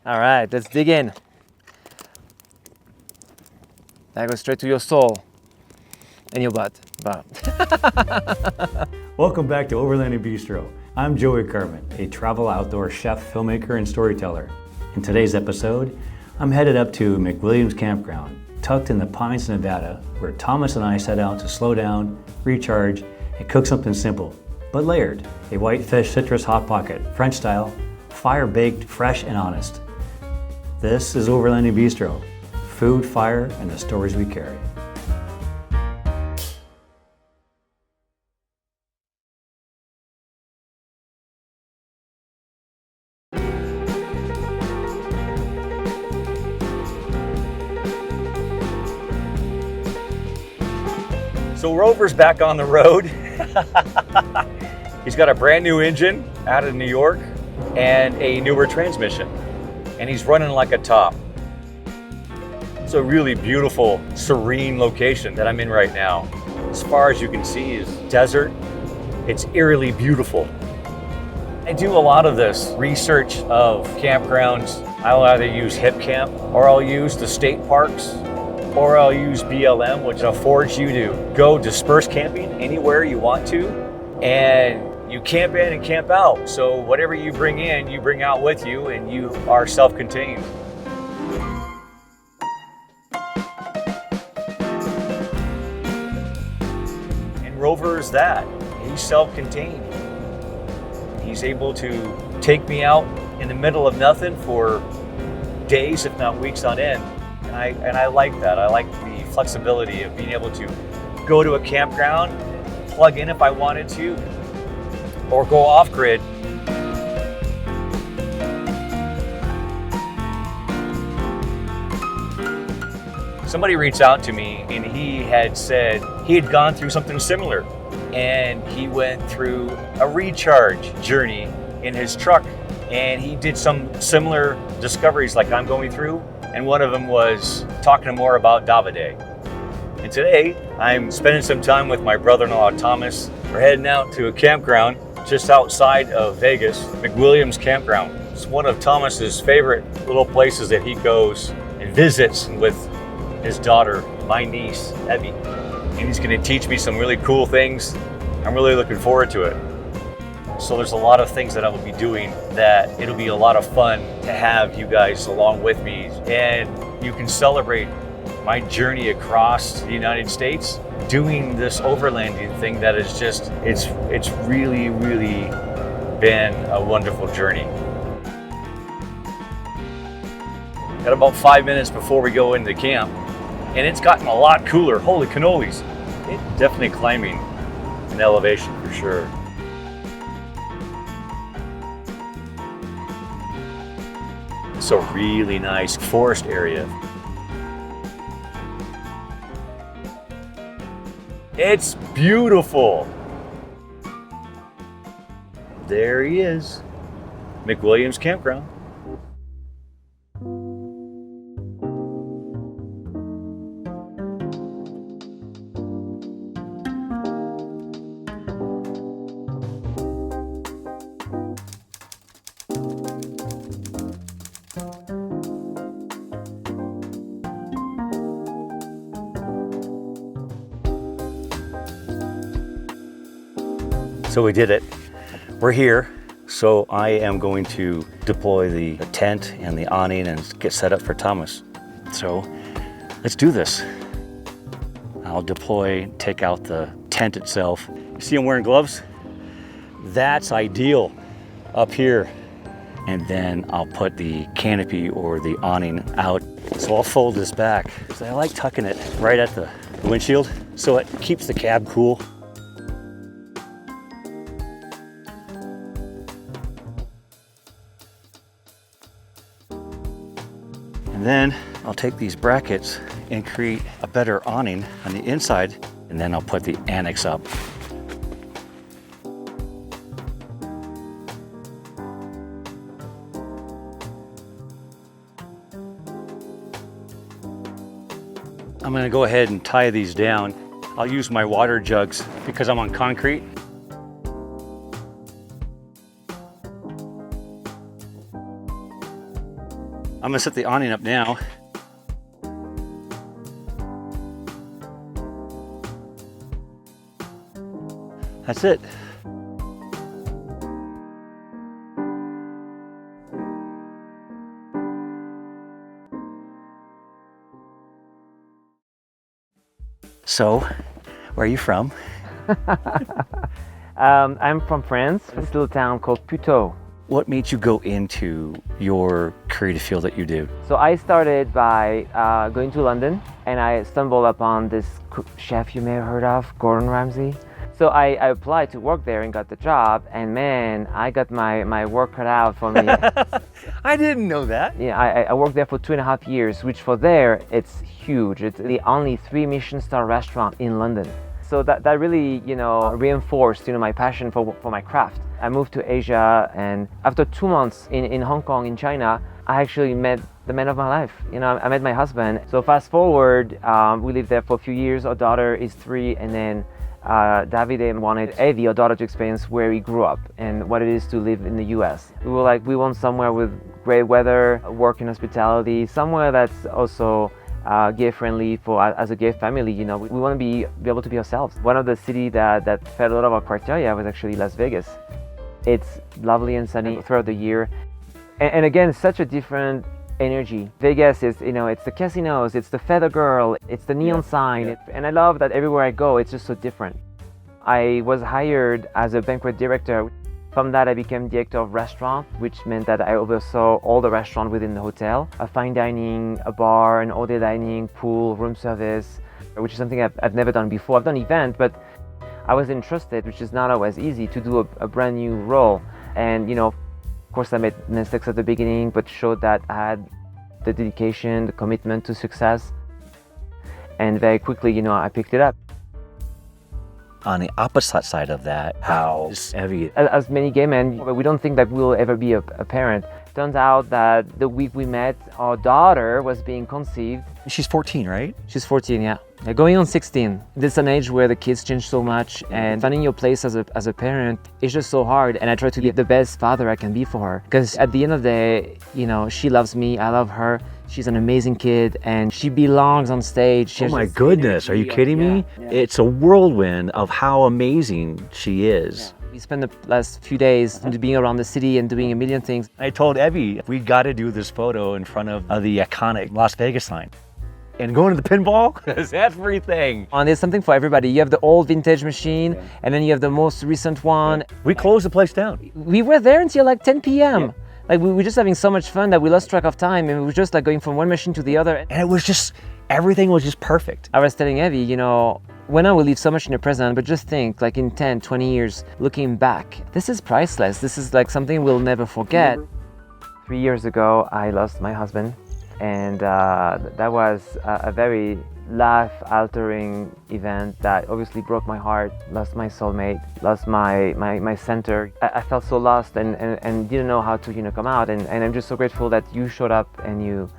All right, let's dig in. That goes straight to your soul and your butt. Welcome back to Overlanding Bistro. I'm Joey Carman, a travel outdoor chef, filmmaker, and storyteller. In today's episode, I'm headed up to McWilliams Campground, tucked in the Pines, Nevada, where Thomas and I set out to slow down, recharge, and cook something simple, but layered. A whitefish citrus hot pocket, French style, fire-baked, fresh and honest. This is Overlanding Bistro. Food, fire, and the stories we carry. So Rover's back on the road. He's got a brand new engine out of New York and a newer transmission. And he's running like a top. It's a really beautiful, serene location that I'm in right now. As far as you can see is desert. It's eerily beautiful. I do a lot of this research of campgrounds. I'll either use Hip Camp, or I'll use the state parks, or I'll use BLM, which affords you to go disperse camping anywhere you want to. And you camp in and camp out. So whatever you bring in, you bring out with you, and you are self-contained. Rover is that. He's self-contained. He's able to take me out in the middle of nothing for days, if not weeks on end. And I like that. I like the flexibility of being able to go to a campground, plug in if I wanted to, or go off-grid. Somebody reached out to me and he had said he had gone through something similar, and he went through a recharge journey in his truck, and he did some similar discoveries like I'm going through, and one of them was talking more about Davide. And today I'm spending some time with my brother-in-law Thomas. We're heading out to a campground just outside of Vegas, McWilliams Campground. It's one of Thomas's favorite little places that he goes and visits with his daughter, my niece, Evie. And he's gonna teach me some really cool things. I'm really looking forward to it. So there's a lot of things that I will be doing that it'll be a lot of fun to have you guys along with me. And you can celebrate my journey across the United States doing this overlanding thing that is just, it's really, really been a wonderful journey. Got about 5 minutes before we go into camp, and it's gotten a lot cooler. Holy cannolis. It's definitely climbing an elevation for sure. It's a really nice forest area. It's beautiful. There he is, McWilliams Campground. So we did it. We're here. So I am going to deploy the tent and the awning and get set up for Thomas. So let's do this. I'll deploy, take out the tent itself. You see I'm wearing gloves? That's ideal up here. And then I'll put the canopy or the awning out. So I'll fold this back. So I like tucking it right at the windshield so it keeps the cab cool. And then I'll take these brackets and create a better awning on the inside, and then I'll put the annex up. I'm gonna go ahead and tie these down. I'll use my water jugs because I'm on concrete. I'm gonna set the awning up now. That's it. So, where are you from? I'm from France, a little town called Puteaux. What made you go into your creative field that you do? So I started by going to London, and I stumbled upon this chef you may have heard of, Gordon Ramsay. So I applied to work there and got the job, and man, I got my work cut out for me. I didn't know that. Yeah, I worked there for 2.5 years, which for there, it's huge. It's the only 3 Michelin-star restaurant in London. So that really, reinforced, my passion for my craft. I moved to Asia, and after 2 months in Hong Kong, in China, I actually met the man of my life. I met my husband. So fast forward, we lived there for a few years. Our daughter is 3, and then Davide wanted Evie, our daughter, to experience where he grew up and what it is to live in the US. We were like, we want somewhere with great weather, work in hospitality, somewhere that's also gay friendly for as a gay family. We want to be able to be ourselves. One of the cities that fit a lot of our criteria was actually Las Vegas. It's lovely and sunny throughout the year, and again, such a different energy. Vegas is, it's the casinos, it's the feather girl, it's the neon sign, and I love that everywhere I go, it's just so different. I was hired as a banquet director. From that, I became director of restaurant, which meant that I oversaw all the restaurants within the hotel, a fine dining, a bar, an all-day dining, pool, room service, which is something I've never done before. I've done events, but I was entrusted, which is not always easy, to do a brand new role. And, of course, I made mistakes at the beginning, but showed that I had the dedication, the commitment to success. And very quickly, I picked it up. On the opposite side of that, how heavy? As many gay men, we don't think that we'll ever be a parent. Turns out that the week we met, our daughter was being conceived. She's 14, right? She's 14, yeah. Going on 16. This is an age where the kids change so much, and finding your place as a parent is just so hard. And I try to be the best father I can be for her. Because at the end of the day, she loves me, I love her. She's an amazing kid, and she belongs on stage. Oh my goodness, are you kidding me? Yeah. It's a whirlwind of how amazing she is. Yeah. We spent the last few days being around the city and doing a million things. I told Evie, we got to do this photo in front of the iconic Las Vegas sign. And going to the pinball is everything. And there's something for everybody. You have the old vintage machine, and then you have the most recent one. We closed the place down. We were there until like 10 p.m. Yeah. Like we were just having so much fun that we lost track of time, and we were just like going from one machine to the other. And it was just, everything was just perfect. I was telling Evie, when I will leave so much in the present, but just think like in 10, 20 years, looking back, this is priceless. This is like something we'll never forget. 3 years ago, I lost my husband. And that was a very life-altering event that obviously broke my heart. Lost my soulmate, lost my center. I felt so lost and didn't know how to come out. And I'm just so grateful that you showed up and you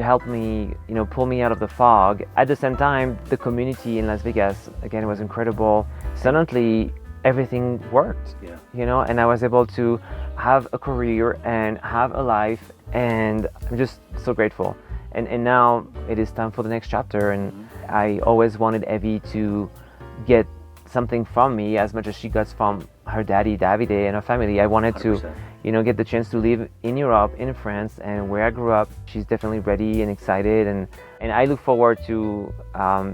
helped me, pull me out of the fog. At the same time, the community in Las Vegas, again, was incredible. Suddenly, everything worked, and I was able to have a career and have a life. And I'm just so grateful. And now it is time for the next chapter. And I always wanted Evie to get something from me as much as she got from her daddy, Davide, and her family. I wanted 100%. To, get the chance to live in Europe, in France, and where I grew up. She's definitely ready and excited. And I look forward to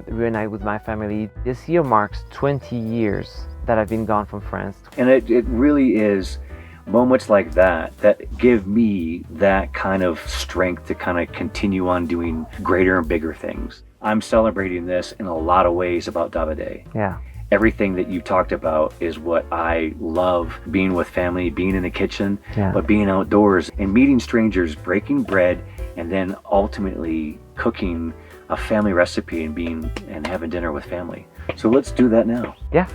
reunite with my family. This year marks 20 years that I've been gone from France. And it really is moments like that give me that kind of strength to kind of continue on doing greater and bigger things. I'm celebrating this in a lot of ways about Davide. Yeah. Everything that you talked about is what I love, being with family, being in the kitchen, but being outdoors and meeting strangers, breaking bread, and then ultimately cooking a family recipe and having dinner with family. So let's do that now. Yeah.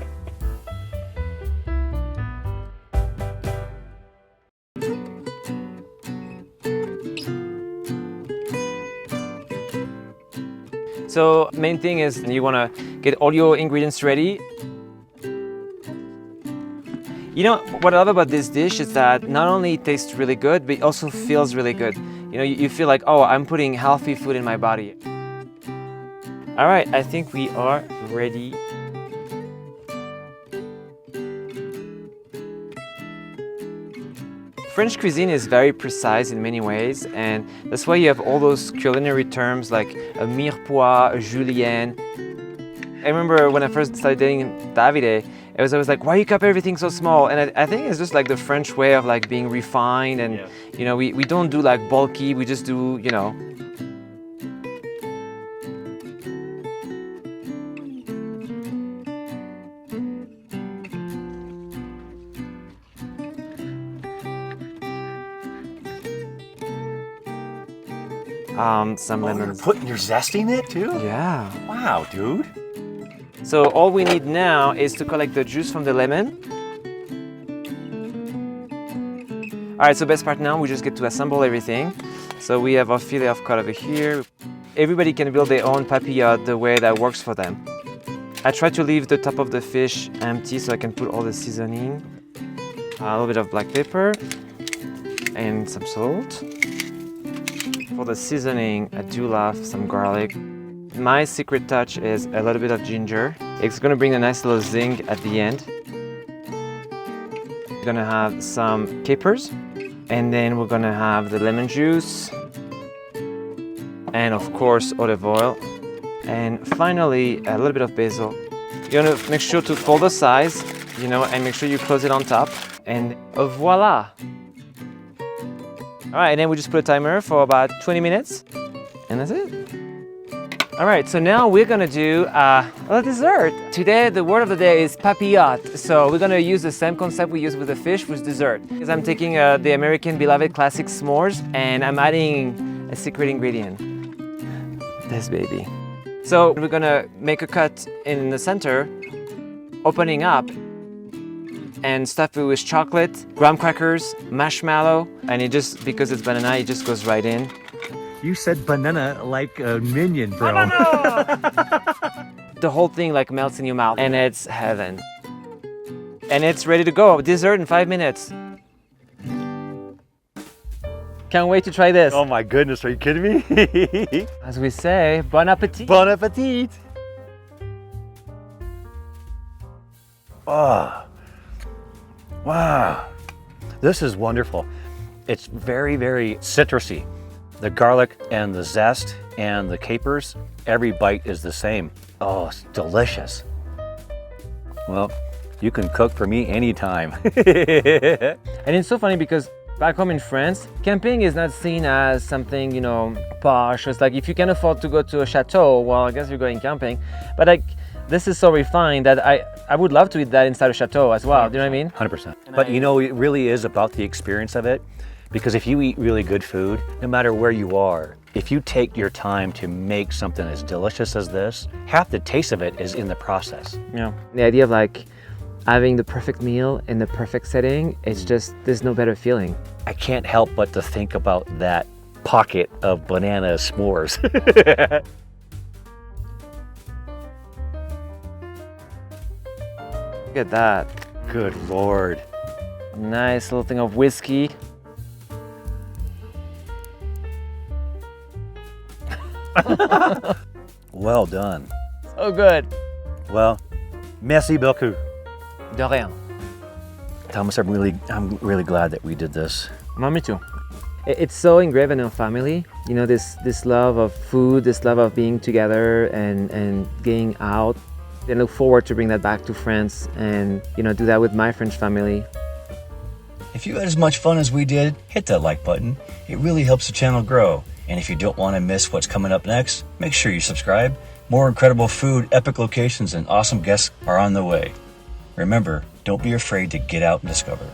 So main thing is you want to get all your ingredients ready. What I love about this dish is that not only it tastes really good, but it also feels really good. You know, you feel like, oh, I'm putting healthy food in my body. All right, I think we are ready. French cuisine is very precise in many ways, and that's why you have all those culinary terms like a mirepoix, a julienne. I remember when I first started dating Davide, it was always like, why you cut everything so small? And I think it's just like the French way of like being refined, and you know, we don't do like bulky, we just do, you know. Some lemons. You're putting your zesty in it too? Yeah. Wow, dude. So all we need now is to collect the juice from the lemon. All right, so best part now, we just get to assemble everything. So we have our filet of cod over here. Everybody can build their own papillote the way that works for them. I try to leave the top of the fish empty so I can put all the seasoning. A little bit of black pepper and some salt. For the seasoning, I do love some garlic. My secret touch is a little bit of ginger. It's gonna bring a nice little zing at the end. We're gonna have some capers, and then we're gonna have the lemon juice, and of course olive oil, and finally a little bit of basil. You're gonna make sure to fold the sides, you know, and make sure you close it on top, and voila! All right, and then we just put a timer for about 20 minutes, and that's it. All right, so now we're gonna do a dessert. Today, the word of the day is papillote. So we're gonna use the same concept we use with the fish with dessert. Because I'm taking the American beloved classic s'mores, and I'm adding a secret ingredient. This baby. So we're gonna make a cut in the center, opening up, and stuff it with chocolate, graham crackers, marshmallow, and it just, because it's banana, it just goes right in. You said banana like a minion, bro. The whole thing like melts in your mouth, and it's heaven. And it's ready to go. Dessert in 5 minutes. Can't wait to try this. Oh my goodness, are you kidding me? As we say, bon appetit. Bon appetit. Oh, wow. This is wonderful. It's very, very citrusy. The garlic and the zest and the capers, every bite is the same. Oh, it's delicious. Well, you can cook for me anytime. And it's so funny because back home in France, camping is not seen as something, you know, posh. It's like if you can afford to go to a chateau, well, I guess you're going camping. But like, this is so refined that I would love to eat that inside a chateau as well. Do you know what I mean? 100%. But you know, it really is about the experience of it. Because if you eat really good food, no matter where you are, if you take your time to make something as delicious as this, half the taste of it is in the process. Yeah. The idea of like having the perfect meal in the perfect setting, it's just, there's no better feeling. I can't help but to think about that pocket of banana s'mores. Look at that. Good Lord. Nice little thing of whiskey. Well done. So good. Well, merci beaucoup. De rien. Thomas, I'm really glad that we did this. Me too. It's so engraved in our family, you know, this love of food, this love of being together and getting out. I look forward to bring that back to France and, you know, do that with my French family. If you had as much fun as we did, hit that like button. It really helps the channel grow. And if you don't want to miss what's coming up next, make sure you subscribe. More incredible food, epic locations, and awesome guests are on the way. Remember, don't be afraid to get out and discover.